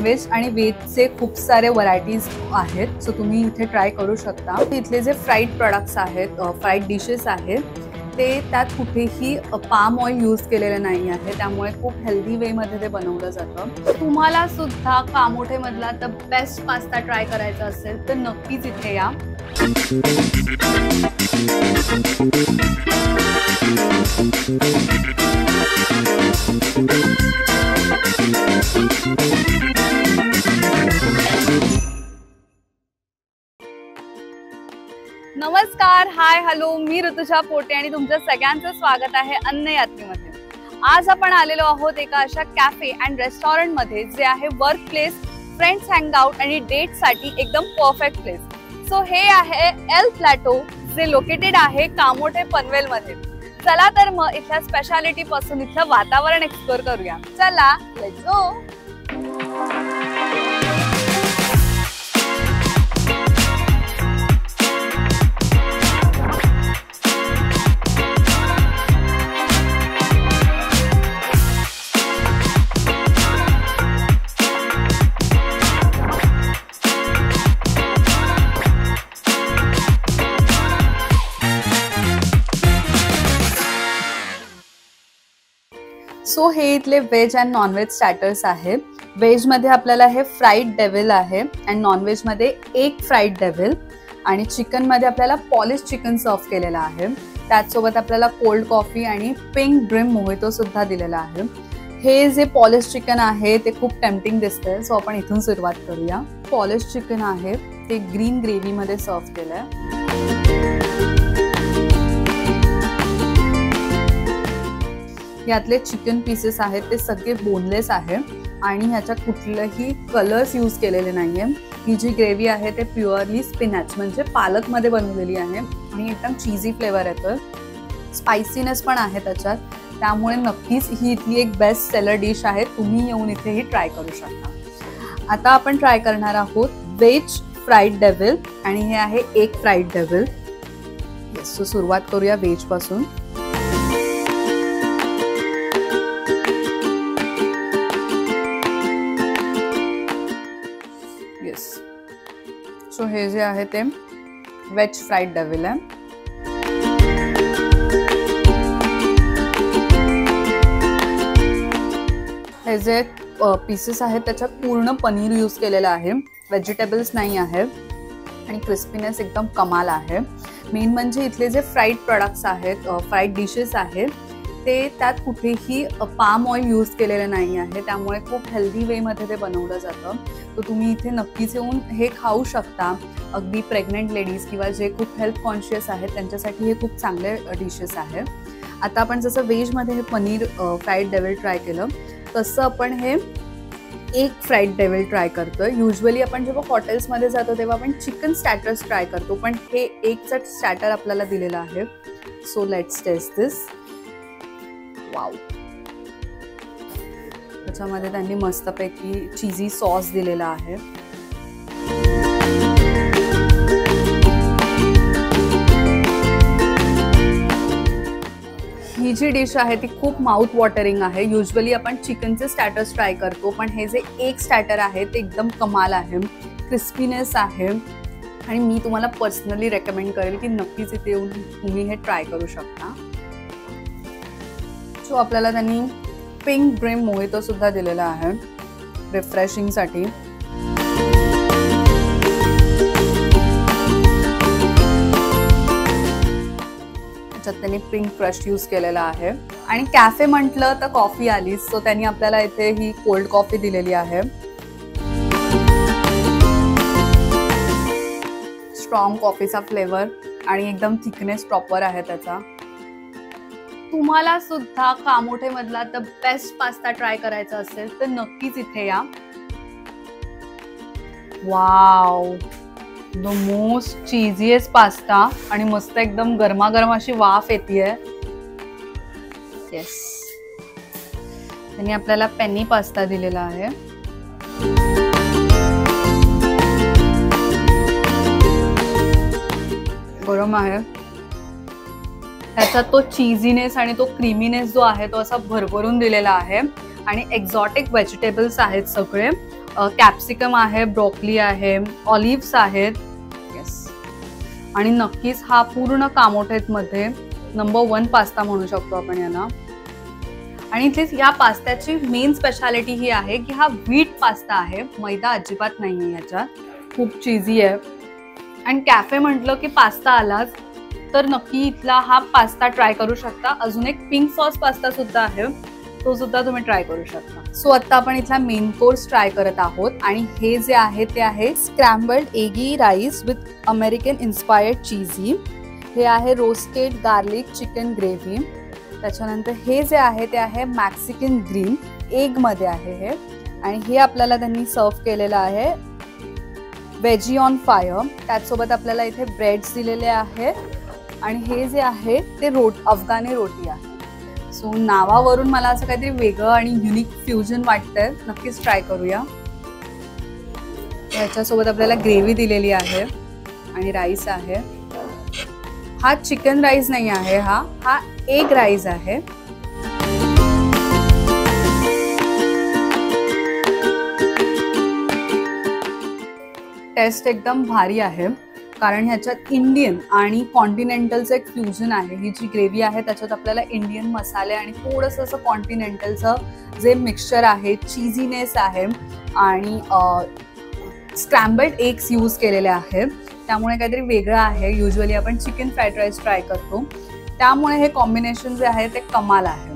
Non-veg आणि व्हेजचे खूप सारे व्हरायटीज आहेत, सो तुम्ही इथे ट्राय करू शकता। इथले जे फ्राईड प्रोडक्ट्स आहेत, फ्राईड डिशेस आहेत, ते त्यात कुठेही पाम ऑइल यूज केलेलं नाही आहे, त्यामुळे खूप हेल्दी वेमध्ये ते बनवलं जातं। तुम्हाला सुद्धा कामोठे मधला द बेस्ट पास्ता ट्राय करायचा असेल तर नक्कीच इथे या। नमस्कार, हाय, हॅलो, मी ऋतुजा पोटे आणि तुमचं सगळ्यांचं स्वागत आहे अन्न यात्रेमध्ये। आज आपण आलेलो आहोत एका अशा कॅफे अँड रेस्टॉरंट मध्ये जे आहे वर्क प्लेस, फ्रेंड्स हँगआउट आणि डेट साठी एकदम परफेक्ट प्लेस। सो हे आहे एल प्लॅटो, जे लोकेटेड आहे कामोठे पनवेल मध्ये। चला तर मग इथल्या स्पेशालिटी पासून इथलं वातावरण एक्सप्लोर करूया। चला, लेट्स गो। सो हे इथले व्हेज अँड नॉनव्हेज स्टार्टर्स आहे। व्हेज मध्ये आपल्याला हे फ्राईड डेव्हिल आहे अँड नॉनव्हेज मध्ये एक फ्राईड डेव्हिल आणि चिकन मध्ये आपल्याला पॉलिश चिकन सर्व केलेला आहे। त्याचसोबत आपल्याला कोल्ड कॉफी आणि पिंक ड्रीम मोहितो सुद्धा दिलेला आहे। हे जे पॉलिश चिकन आहे ते खूप टेम्पटिंग दिसतंय, सो आपण इथून सुरुवात करूया। पॉलिश चिकन आहे ते ग्रीन ग्रेव्ही मध्ये सर्व केलंय। यातले चिकन पीसेस आहेत ते सगळे बोनलेस आहे आणि ह्याच्यात कुठलेही कलर्स यूज केलेले नाहीये। ही जी ग्रेव्ही आहे ते प्युअरली स्पिनॅच म्हणजे पालक मध्ये बनवलेली आहे आणि एकदम चीजी फ्लेवर येतोय, स्पायसीनेस पण आहे त्याच्यात, त्यामुळे नक्कीच ही इथली एक बेस्ट सेलर डिश आहे। तुम्ही येऊन इथे ही ट्राय करू शकता। आता आपण ट्राय करणार आहोत व्हेज फ्राईड डेव्हिल आणि हे आहे एक फ्राईड डेव्हिल। सो सुरुवात करूया व्हेज पासून। सो हे जे आहे ते वेज फ्राईड डेव्हिल आहे। हे जे पीसेस आहेत त्याच्यात पूर्ण पनीर यूज केलेलं आहे, व्हेजिटेबल्स नाही आहे आणि क्रिस्पीनेस एकदम कमाल आहे। मेन म्हणजे इथले जे फ्राईड प्रोडक्ट्स आहेत, फ्राईड डिशेस आहेत, ते त्यात कुठेही पाम ऑइल यूज केलेलं नाही आहे, त्यामुळे खूप हेल्दी वेमध्ये ते बनवलं जातं। तर तुम्ही इथे नक्कीच येऊन हे खाऊ शकता। अगदी प्रेग्नेंट लेडीज किंवा जे खूप हेल्थ कॉन्शियस आहेत त्यांच्यासाठी हे खूप चांगले डिशेस आहे। आता आपण जसं व्हेजमध्ये हे पनीर फ्राईड डेव्हिल ट्राय केलं, तसं आपण हे एक फ्राईड डेव्हिल ट्राय करतोय। युजली आपण जेव्हा हॉटेल्समध्ये जातो तेव्हा आपण चिकन स्टार्टर्स ट्राय करतो, पण हे एकच स्टार्टर आपल्याला दिलेलं आहे। So let's taste this. Wow, त्याच्यामध्ये त्यांनी मस्तपैकी चीजी सॉस दिलेला आहे। ही जी डिश आहे ती खूप माउथ वॉटरिंग आहे। युजली आपण चिकनचे स्टार्टर्स ट्राय करतो, पण हे जे एक स्टार्टर आहे ते एकदम कमाल आहे, क्रिस्पीनेस आहे आणि मी तुम्हाला पर्सनली रेकमेंड करेल की नक्कीच इथे येऊन तुम्ही हे ट्राय करू शकता। सो आपल्याला त्यांनी पिंक ड्रीम मोहितो सुद्धा दिलेला आहे रिफ्रेशिंग साठी। त्याच्यात त्यांनी पिंक क्रश यूज केलेला आहे आणि कॅफे म्हटलं तर कॉफी आलीच, सो त्यांनी आपल्याला इथे ही कोल्ड कॉफी दिलेली आहे। स्ट्रॉंग कॉफीचा फ्लेवर आणि एकदम थिकनेस प्रॉपर आहे त्याचा। तुम्हाला सुद्धा कामोठे मधला द बेस्ट पास्ता ट्राय करायचा असेल तर नक्कीच इथे या। वाव, द मोस्ट चीजीएस्ट पास्ता आणि मस्त एकदम गरमागरम अशी वाफ येतेय। येस, त्यांनी आपल्याला पेनी पास्ता दिलेला आहे। गरम आहे, त्याचा तो चीजीनेस आणि तो क्रीमीनेस जो आहे तो असा भरभरून दिलेला आहे आणि एक्झॉटिक व्हेजिटेबल्स आहेत सगळे। कॅप्सिकम आहे, ब्रोकली आहे, ऑलिव्स आहेत. येस, आणि नक्कीच हा पूर्ण कामोठेत मध्ये नंबर 1 पास्ता म्हणू शकतो आपण याला. आणि इथेच या पास्त्याची मेन स्पेशालिटी ही आहे की हा व्हीट पास्ता आहे, मैदा अजिबात नाहीये याच्यात. खूप चीजी आहे. आणि कॅफे म्हटलं की पास्ता आलाच, तर नक्की इथला हा पास्ता ट्राय करू शकता. अजून एक पिंक सॉस पास्ता सुद्धा आहे, तो सुद्धा तुम्ही ट्राय करू शकता. सो आता आपण इथला मेन कोर्स ट्राय करत आहोत. आणि हे जे आहे ते आहे scrambled एगी rice with American inspired चीजी. हे आहे रोस्टेड गार्लिक चिकन ग्रेव्ही. त्याच्यानंतर हे जे आहे ते आहे मॅक्सिकन ग्रीन एग मध्ये आहे हे. आणि हे आपल्याला त्यांनी सर्व केलेलं आहे वेजी ऑन फायर. त्याचसोबत आपल्याला इथे ब्रेड्स दिलेले आहेत. आणि हे जे आहे ते अफगाणी रोटी आहे. सो नावावरून मला असं काहीतरी वेगळं आणि युनिक फ्युजन वाटतंय. नक्कीच ट्राय करूया. याच्यासोबत आपल्याला ग्रेव्ही दिलेली आहे आणि राईस आहे. हा चिकन राईस नाही आहे, हा एग राईस आहे. टेस्ट एकदम भारी आहे, कारण ह्याच्यात इंडियन आणि कॉन्टिनेंटलचं एक फ्युजन आहे. ही जी ग्रेव्ही आहे त्याच्यात आपल्याला इंडियन मसाले आणि थोडंसं असं कॉन्टिनेंटलचं जे मिक्सचर आहे, चीजीनेस आहे आणि स्क्रॅम्बल्ड एग्स यूज केलेले आहेत. त्यामुळे काहीतरी वेगळं आहे. युजली आपण चिकन फ्राईड राईस ट्राय करतो, त्यामुळे हे कॉम्बिनेशन जे आहे ते कमाल आहे.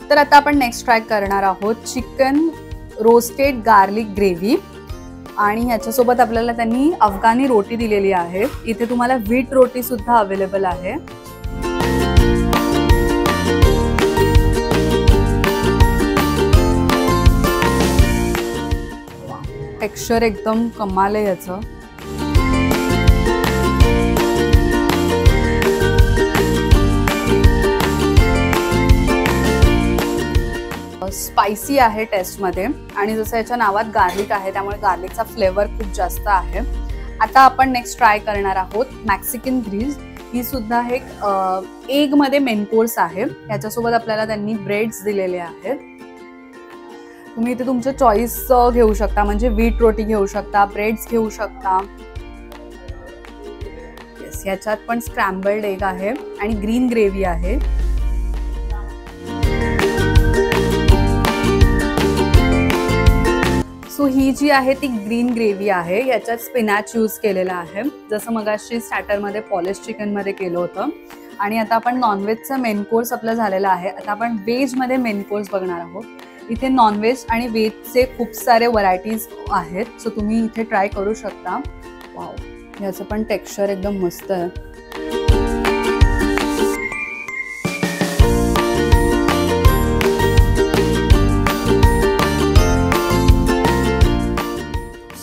तर आता आपण नेक्स्ट ट्राय करणार आहोत चिकन रोस्टेड गार्लिक ग्रेव्ही. आणि ह्याच्यासोबत आपल्याला त्यांनी अफगाणी रोटी दिलेली आहे. इथे तुम्हाला व्हीट रोटी सुद्धा अवेलेबल आहे. टेक्स्चर एकदम कमाल आहे याचं. स्पायसी आहे टेस्टमध्ये. आणि जसं याच्या नावात गार्लिक आहे त्यामुळे गार्लिकचा फ्लेवर खूप जास्त आहे. आता आपण नेक्स्ट ट्राय करणार आहोत मॅक्सिकन ग्रीज. ही सुद्धा एक एग मध्ये मेन कोर्स आहे. याच्यासोबत आपल्याला त्यांनी ब्रेड्स दिलेले आहेत. तुम्ही इथे तुमचं चॉईस घेऊ शकता, म्हणजे व्हीट रोटी घेऊ शकता, ब्रेड्स घेऊ शकता. येस, याच्यात पण स्क्रॅम्बल्ड एग आहे आणि ग्रीन ग्रेव्ही आहे. सो ही जी आहे ती ग्रीन ग्रेव्ही आहे. याच्यात स्पिनॅच यूज केलेला आहे, जसं मगाशी स्टार्टरमध्ये पॉलिश चिकनमध्ये केलं होतं. आणि आता आपण नॉनव्हेजचं मेन कोर्स आपलं झालेला आहे. आता आपण व्हेजमध्ये मेन कोर्स बघणार आहोत. इथे नॉनव्हेज आणि व्हेजचे खूप सारे व्हरायटीज आहेत, सो तुम्ही इथे ट्राय करू शकता. वाव, ह्याचं पण टेक्स्चर एकदम मस्त आहे.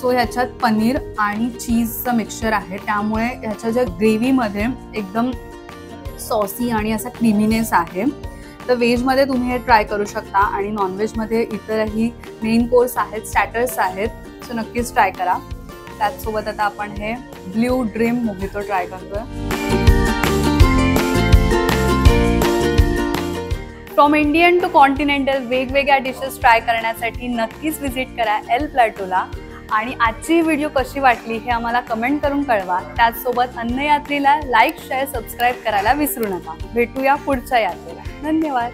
सो ह्याच्यात पनीर आणि चीजचं मिक्सचर आहे, त्यामुळे ह्याच्या ज्या ग्रेव्हीमध्ये एकदम सॉसी आणि असा क्रीमीनेस आहे. तर व्हेजमध्ये तुम्ही हे ट्राय करू शकता. आणि नॉनव्हेजमध्ये इतरही मेन कोर्स आहेत, स्टार्टर्स आहेत, सो नक्कीच ट्राय करा. त्याचसोबत आता आपण हे ब्ल्यू ड्रीम मोहितो ट्राय करतोय. फ्रॉम इंडियन टू कॉन्टिनेंटल वेगवेगळ्या डिशेस ट्राय करण्यासाठी नक्कीच व्हिजिट करा एल प्लॅटोला. आणि आजची व्हिडिओ कशी वाटली हे आम्हाला कमेंट करून कळवा. त्याचसोबत अन्न यात्रेला लाईक, शेअर, सबस्क्राईब करायला विसरू नका. भेटूया पुढच्या यात्रेला. धन्यवाद.